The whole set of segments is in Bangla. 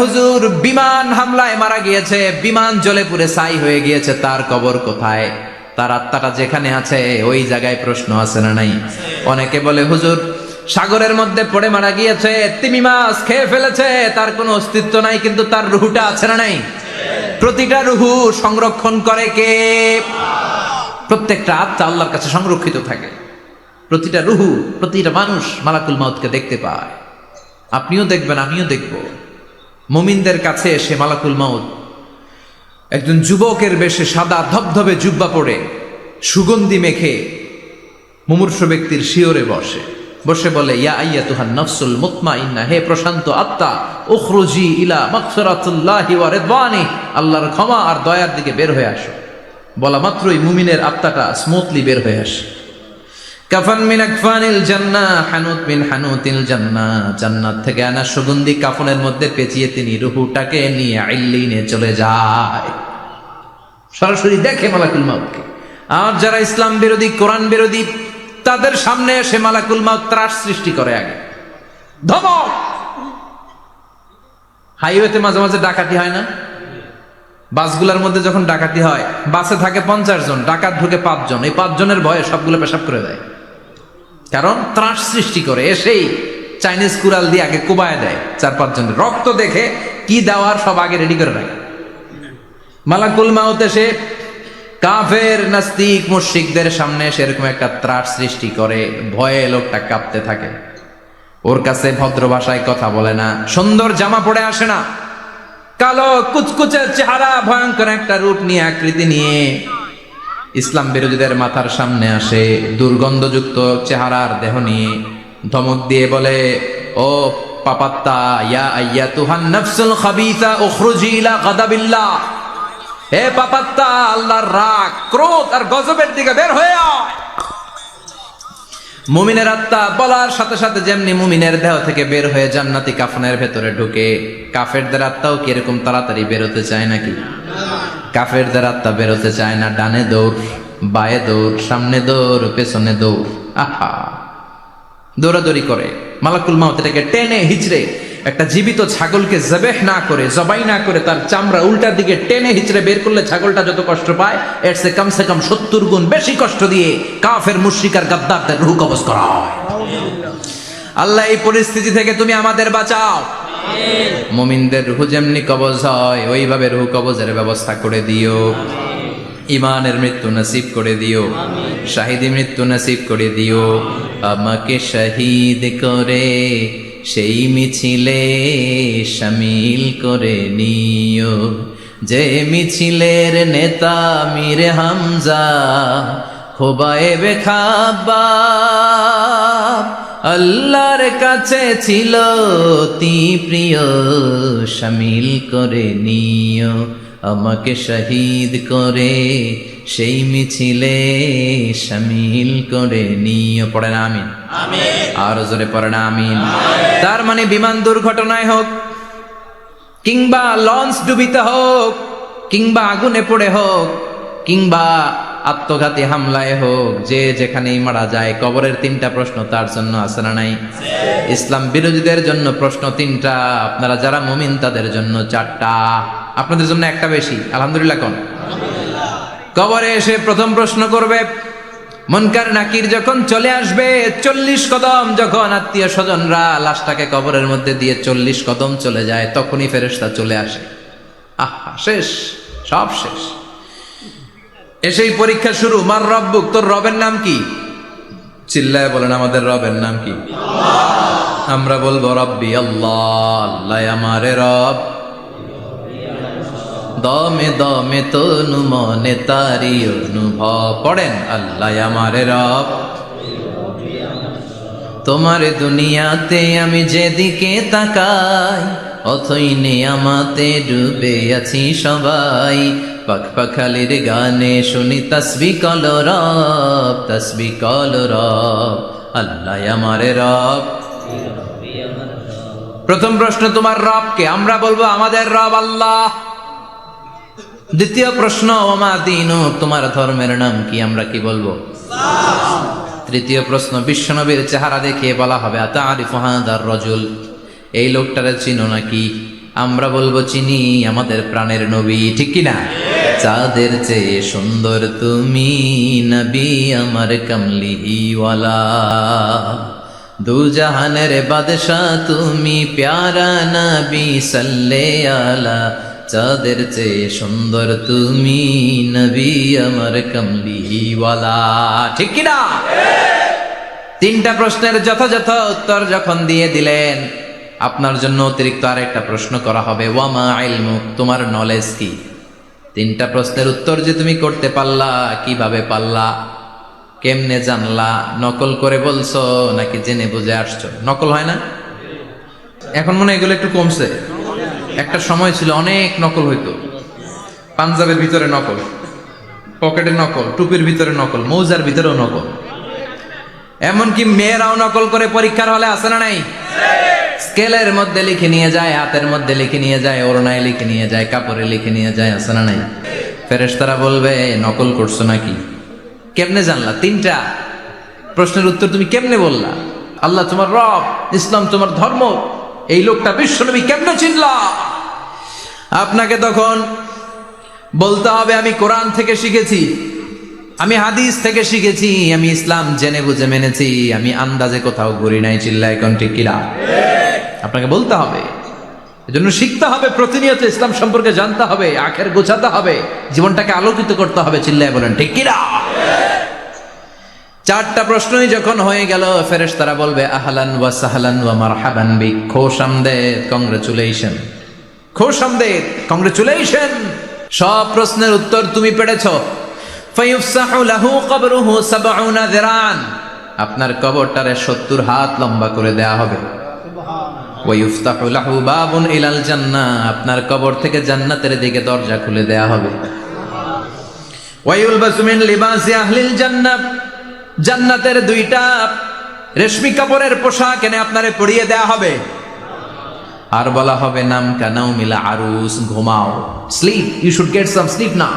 হুজুর বিমান হামলায় মারা গিয়েছে, বিমান জ্বলে পুড়ে ছাই হয়ে গিয়েছে, তার কবর কোথায়? তার আত্মাটা যেখানে আছে ওই জায়গায় প্রশ্ন আছে না নাই? অনেকে বলে হুজুর সাগরের মধ্যে পড়ে মারা গিয়েছে, তিমি মাছ খেয়ে ফেলেছে, তার কোনো অস্তিত্ব নাই, কিন্তু তার রুহুটা আছে না নাই? প্রতিটা রুহু সংরক্ষণ করে কে? প্রত্যেকটা আত্মা আল্লাহর কাছে সংরক্ষিত থাকে। প্রতিটা রুহু, প্রতিটা মানুষ মালাকুল মাউতকে দেখতে পায়। আপনিও দেখবেন, আমিও দেখব। মুমিনদের কাছে এসে মালাকুল মাউত একজন যুবকের বেশে সাদা ধবধবে জুব্বা পরে সুগন্ধি মেখে মুমূর্ষ ব্যক্তির শিয়রে বসে বলে, ইয়া আইয়াতুহান নাফসুল মুতমাইন্না, হে প্রশান্ত আত্মা, উখরুজি ইলা মাগফিরাতুল্লাহি ওয়া রিদওয়ানি, আল্লাহর ক্ষমা আর দয়ার দিকে বের হয়ে আসো। বলা মাত্রই মুমিনের আত্মাটা স্মুথলি বের হয়ে আসে। কাফান মিন আকফানিল জান্নাহ, হানুত মিন হানুতিল জান্নাহ, জান্নাত থেকে আনা সুগন্ধি কাফনের মধ্যে পেঁচিয়ে তিনি রূহটাকে নিয়ে ইল্লিনে চলে যায়। সরাসরি দেখে মালাকুল মাউতকে। আর যারা ইসলাম বিরোধী, কোরআন বিরোধী, তাদের সামনে এসে মালাকুল মাউত ত্রাস সৃষ্টি করে। আগে ধমক। হাইওয়েতে মাঝে মাঝে ডাকাতি হয় না? বাসগুলোর মধ্যে যখন ডাকাতি হয়, বাসে থাকে 50 জন, ডাকাত ঢুকে 5 জন, এই 5 জনের ভয়ে সবগুলো পেশাব করে দেয়। কারণ ত্রাস সৃষ্টি করে। এসেই চাইনিজ কুড়াল দিয়ে আগে কোবায় দেয় 4-5 জনের। রক্ত দেখে কি দেওয়ার সব আগে রেডি করে রাখে। মালাকুল মাউত এসে কাফের নাস্তিক মুশরিকদের সামনে সেরকম একটা ত্রাস সৃষ্টি করে, ভয়ে লোকটা কাঁপতে থাকে। ওর কাছে ভদ্র ভাষায় কথা বলে না, সুন্দর জামা পরে আসে না, কালো কুচকুচে চেহারা, ভয়ঙ্কর একটা রূপ নিয়ে, আকৃতি নিয়ে ইসলাম বিরোধীদের মাথার সামনে আসে, দুর্গন্ধযুক্ত চেহারার দেহ নিয়ে ধমক দিয়ে বলে, ও পাপাত্তা, ইয়া আইয়াতুহান নাফসুল খাবিসা উখরুজি ইলা গাদাবিল্লাহ, হে পাপাত্তা, আল্লাহর রাগ, ক্রোধ আর গজবের দিকে বের হয়ে আয়। মুমিনের আত্মা বলার সাথে সাথে যেমনি মুমিনের দেহ থেকে বের হয়ে জান্নাতি কাফনের ভেতরে ঢুকে, কাফেরদের আত্মাও কি এরকম তাড়াতাড়ি বেরোতে চায় নাকি? কাফেরদের আত্মা বেরোতে চায় না। ডানে দৌড়, বায়ে দৌড়, সামনে দৌড়, পেছনে দৌড়, আহা, দৌড়াদৌড়ি করে। মালাকুল মাউত এটাকে টেনে হিচড়ে, একটা জীবিত ছাগলকে জবাই না করে তার চামড়া উল্টার দিকে টেনে হিচড়ে বের করলে ছাগলটা যত কষ্ট পায়, এর সে কম 70 গুণ বেশি কষ্ট দিয়ে কাফের মুশরিক আর গাদ্দারদের রূহ কবজ করা হয়। আল্লাহ, এই পরিস্থিতি থেকে তুমি আমাদের বাঁচাও। মুমিনদের রূহ যেমনি কবজ হয়, ওইভাবে রূহ কবজের ব্যবস্থা করে দিও। ইমানের মৃত্যু নসিব করে দিও, শাহিদি মৃত্যু নসিব করে দিও। আমাকে শহীদ করে সেই মিছিলে শামিল করে নিও, যে মিছিলের নেতা মীর হামজা, খোবায়েবে খাব্বাব, আল্লাহর কাছে ছিল অতি প্রিয়, শামিল করে নিও। আমাকে শহীদ করে সেই মিছিলে শামিল করে নিও। পড়েন আমিন। আরো জোরে পড়েন আমিন। তার মানে বিমান দুর্ঘটনায় হোক, কিংবা লঞ্চ ডুবিতে হোক, কিংবা আগুনে পড়ে হোক, কিংবা আত্মঘাতী হামলায় হোক, যে যেখানেই মারা যায়, কবরের 3টা প্রশ্ন তার জন্য আছে না নাই? ইসলাম বিরোধীদের জন্য প্রশ্ন 3টা, আপনারা যারা মুমিন তাদের জন্য 4টা, আপনাদের জন্য একটা বেশি। আলহামদুলিল্লাহ কোন? কবরে এসে প্রথম প্রশ্ন করবে, মুনকার নাকির যখন চলে আসবে, 40 কদম যখন আত্মীয় স্বজনরা লাশটাকে কবরের মধ্যে দিয়ে 40 কদম চলে যায়, তখনই ফেরেশতা চলে আসে। আহা, শেষ, সব শেষ। এসেই পরীক্ষা শুরু। মার রব্বুক, তোর রবের নাম কি? চিল্লায় বলেন, আমাদের রবের নাম কি? আমরা বলবো রব্বি আল্লাহ, আল্লাহ আমারে রব। দমে দমে তনু মনে তারি অনুভব। পড়েন, আল্লাহ আমারে রব। তোমার দুনিয়াতে আমি যেদিকে তাকাই, অথই নিয়ামতে ডুবে আছি সবাই। পাখপাখালির গানে শুনি তসবিহ কল রব, তসবিহ কল রব, আল্লাহ আমারে রব। প্রথম প্রশ্ন, তোমার রব কে? আমরা বলবো আমাদের রব আল্লাহ। দ্বিতীয় প্রশ্ন, ওমা দীনু, তোমার ধর্মের নাম কি? আমরা কি বলবো? তৃতীয় প্রশ্ন, বিশ্বনবীর চেহারা দেখে বলা হবে আতারিফু হাদার রাজুল, এই লোকটারে চিনো নাকি? আমরা বলবো চিনি আমাদের প্রাণের নবী, ঠিক কিনা? চাঁদের চেয়ে সুন্দর তুমি নবী আমার কমলিওয়ালা, দু জাহানের বাদশাহ তুমি প্যারা নবী সাল্লে আলা, চাঁদের চেয়ে সুন্দর তুমি নবী আমার কমলিওয়ালা, ঠিক কিনা? তিনটা প্রশ্নের যথাযথ উত্তর যখন দিয়ে দিলেন, আপনার জন্য অতিরিক্ত আরেকটা প্রশ্ন করা হবে, ওয়ামা ইলমুক, তোমার নলেজ কি? তিনটা প্রশ্নের উত্তর যে তুমি করতে পারলা, কিভাবে পারলা, কেমনে জানলা? নকল করে বলছো নাকি জেনে বুঝে আসছো? নকল হয় না এখন, মনে হয় এগুলো একটু কমছে। একটা সময় ছিল অনেক নকল হইতো, পাঞ্জাবের ভিতরে নকল, পকেটে নকল, টুপির ভিতরে নকল, মৌজার ভিতরেও নকল, এমনকি মেয়েরাও নকল করে পরীক্ষার হলে আসে না নাই? স্কেলের মধ্যে লিখে নিয়ে যায়, হাতের মধ্যে লিখে নিয়ে যায়, ওড়নায় লিখে নিয়ে যায়, কাপড়ে লিখে নিয়ে যায়, আসে না নাই? ফেরেশতারা বলবে নকল করছো নাকি? কেমনে জানলা? তিনটা প্রশ্নের উত্তর তুমি কেমনে বললা? আল্লাহ তোমার রব, ইসলাম তোমার ধর্ম, এই লোকটা বিশ্বনবী, কেমনে চিনলা? আপনাকে তখন বলতে হবে আমি কোরআন থেকে শিখেছি, আমি হাদিস থেকে শিখেছি, আমি ইসলাম জেনে বুঝে মেনেছি, আমি আন্দাজে কোথাও ঘুরি নাই। চিল্লায় কোন ঠিক কিনা? আপনাকে বলতে হবে, এজন্য শিখতে হবে, প্রতিনিয়ত ইসলাম সম্পর্কে জানতে হবে, আখের গোছাতে হবে, জীবনটাকে আলোকিত করতে হবে। চিল্লায় বলেন ঠিক কিনা? চারটা প্রশ্নই যখন হয়ে গেল, ফেরেশতারা বলবে আহলান ওয়া সাহলান ওয়া মারহাবান বিক, খোশামদেদ, কংগ্রেচুলেশন, খোশামদেদ, কংগ্রেচুলেশন, সব প্রশ্নের উত্তর তুমি পেরেছো। ফায়ুফসাহু লাহু কবরুহু ৭০ যিরান, আপনার কবরটারে ৭০ হাত লম্বা করে দেয়া হবে। ওয়া ইফতাহু লাহু বাবুন ইলাল জান্নাহ, আপনার কবর থেকে জান্নাতের দিকে দরজা খুলে দেয়া হবে। ওয়া ইউলবাসু মিন লিবাসি আহলিল জান্নাহ, জান্নাতের দুইটা রেশমি কাপড়ের পোশাক এনে আপনারে পরিয়ে দেয়া হবে। আর বলা হবে নাম কানাউ মিলা আরুস, ঘুমাও, sleep, you should get some sleep now,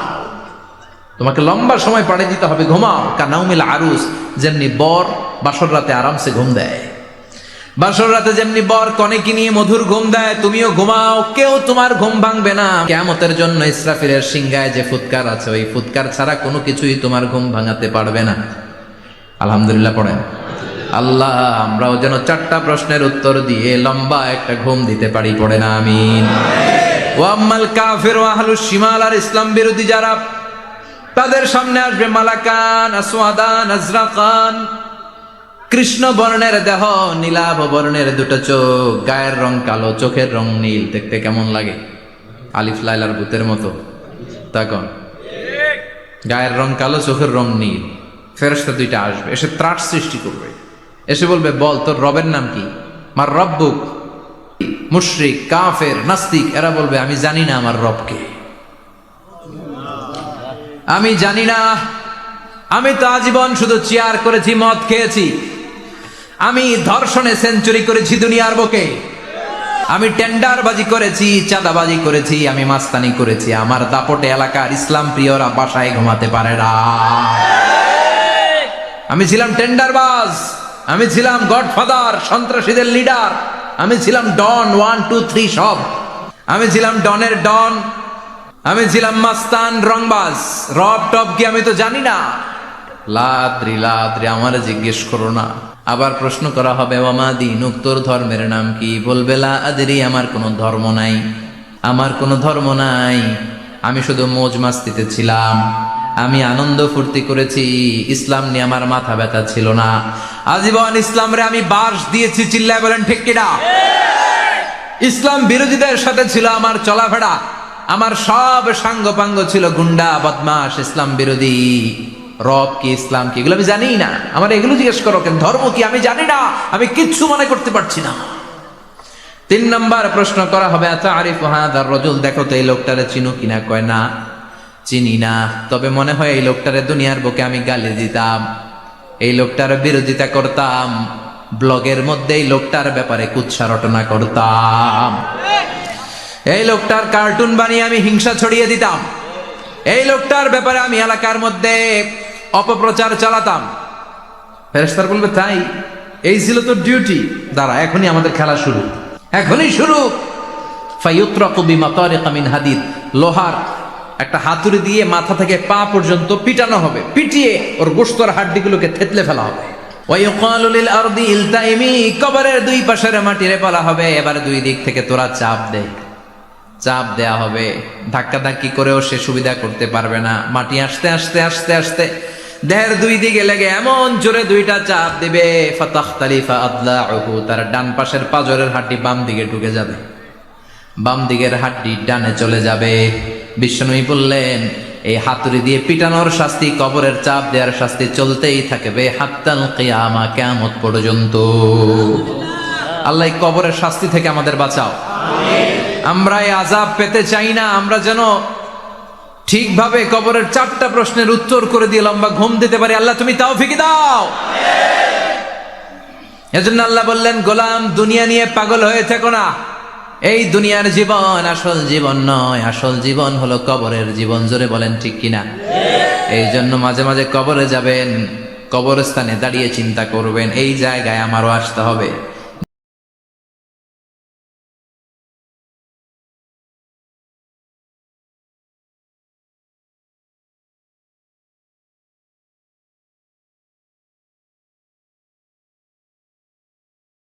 তোমাকে লম্বা সময় পাড়ে দিতে হবে, ঘুমাও। কানাউ মিলা আরুস, যেমনি বর বাসর রাতে আরামসে ঘুম দেয়, বাসর রাতে যেমনি বর কনেকে নিয়ে মধুর ঘুম দেয়, তুমিও ঘুমাও, কেউ তোমার ঘুম ভাঙবে না। কিয়ামতের জন্য ইসরাফিলের সিংহায় যে ফুৎকার আছে, ওই ফুৎকার ছাড়া কোনো কিছুই তোমার ঘুম ভাঙাতে পারবে না। আলহামদুলিল্লাহ পড়েন। আল্লাহ আমরাও যেন চারটা প্রশ্নের উত্তর দিয়ে লম্বা একটা ঘুম দিতে পারি, পড়েন আমিন। ওয়াম্মাল কাফির ওয়া আহলুশ শিমাল, আর ইসলাম বিরোধী যারা, তাদের সামনে আসবে মালাকান আসওয়াদান আজরাকান, কৃষ্ণ বর্ণের দেহ, নীলাভ বর্ণের দুটো চোখ, গায়ের রং কালো, চোখের রং নীল, দেখতে কেমন লাগে? আলিফ লাইলার ভূতের মতো। তখন গায়ের রং কালো, চোখের রং নীল, ফেরেশতা দুইটা আসবে, এসে ত্রাস সৃষ্টি করবে, এসে বলবে বল তোর রবের নাম কি? মার রব্বুক। মুশরিক, কাফের, নাস্তিক এরা বলবে আমি জানি না আমার রবকে, আমি জানি না, আমি তো আজীবন শুধু চেয়ার করেছি, মদ খেয়েছি, আমি ধর্ষণে সেঞ্চুরি করেছি দুনিয়ার বুকে, আমি টেন্ডারবাজি করেছি, চাঁদাবাজি করেছি, আমি মাস্তানি করেছি, আমার দাপটে এলাকার ইসলাম প্রিয়রা বাসায় ঘুমাতে পারে না। আমি ছিলাম টেন্ডারবাজ, আমি ছিলাম গডফাদার, সন্ত্রাসীদের লিডার, আমি ছিলাম ডন 1 2 3 সব, আমি ছিলাম ডনের ডন, আমি ছিলাম মাস্তান, রংবাজ, রব টপ কি আমি তো জানি না। লাদ্রি লাদ্রি, আমার জিজ্ঞেস করো না। আবার প্রশ্ন করা হবে ওয়ামা দীনুক, তোর ধর্মের নাম কি? বলবে লা আদরি, আমার কোনো ধর্ম নাই, আমার কোনো ধর্ম নাই, আমি শুধু মৌজ মাস্তিতে ছিলাম, আমি আনন্দ ফুর্তি করেছি, ইসলাম নিয়ে আমার মাথা ব্যথা ছিল না, আজীবন ইসলামরে আমি বাস দিয়েছি। চিল্লায় বলেন ঠিক কিনা? ইসলাম বিরোধীদের সাথে ছিল আমার চলাফেরা, আমার সব সাঙ্গপাঙ্গ ছিল গুন্ডা, বদমাশ, ইসলাম বিরোধী। রব কি, ইসলাম কি, এগুলো আমি জানি না, আমার এগুলো জিজ্ঞেস করো কেন? ধর্ম কি আমি জানি না, আমি কিচ্ছু মনে করতে পারছি না। 3 নম্বর প্রশ্ন করা হবে আতারিফু হাদার রাজুল, দেখো তো এই লোকটারে চিনো কিনা? কয় না, চিনি না, তবে মনে হয় এই লোকটারে দুনিয়ার বুকে আমি গালি দিতাম, এই লোকটার বিরোধিতা করতাম, ব্লগের মধ্যে এই লোকটার ব্যাপারে কুৎসা রটনা করতাম, এই লোকটার কার্টুন বানিয়ে আমি হিংসা ছড়িয়ে দিতাম, এই লোকটার ব্যাপারে আমি এলাকার মধ্যে অপপ্রচার চালাতাম। ফেরেশতারা বলবে তাই, এই ছিল তোর ডিউটি, দাঁড়া এখনই আমাদের খেলা শুরু, এখনই শুরু। ফায়ুতরাকু বিমাতারিকা মিন হাদিদ, লোহার একটা হাতুড়ি দিয়ে মাথা থেকে পা পর্যন্ত পিটানো হবে, পিটিয়ে ওর গোশতর হাড্ডিগুলোকে থেতলে ফেলা হবে। ওয়ায়ুকালু লিল আরদি ইলতাইমি, কবরের দুই পাশের মাটিরে বলা হবে এবার দুই দিক থেকে তোরা চাপ দে। চাপ দেয়া হবে, ধাক্কা ধাক্কি করেও সে সুবিধা করতে পারবে না। মাটি আস্তে আস্তে আস্তে আস্তে দেহের দুই দিকে লেগে এমন জোরে দুইটা চাপ দিবে, ফাতাখতালিফা আদলাউহু, তার ডান পাশের পাজরের হাড্ডি বাম দিকে ঢুকে যাবে, বাম দিকের হাড্ডি ডানে চলে যাবে। বিশ্বনবী বললেন এই হাতুড়ি দিয়ে পিটানোর শাস্তি, কবরের চাপ দেওয়ার শাস্তি চলতেই থাকবে হাত্তাল কিয়ামা, কিয়ামত পর্যন্ত। আল্লাহ এই কবরের শাস্তি থেকে আমাদের বাঁচাও। আমরা এই আযাব পেতে চাই না, আমরা যেন ঠিকভাবে কবরের 4টা প্রশ্নের উত্তর করে দিয়ে লম্বা ঘুম দিতে পারি। আল্লাহ তুমি তৌফিক দাও। এজন্য আল্লাহ বললেন, গোলাম দুনিয়া নিয়ে পাগল হয়ে থেকো না। এই দুনিয়ার জীবন আসল জীবন নয়, আসল জীবন হলো কবরের জীবন। জোরে বলেন ঠিক কিনা? এই জন্য মাঝে মাঝে কবরে যাবেন, কবরস্থানে দাঁড়িয়ে চিন্তা করবেন এই জায়গায় আমারও আসতে হবে।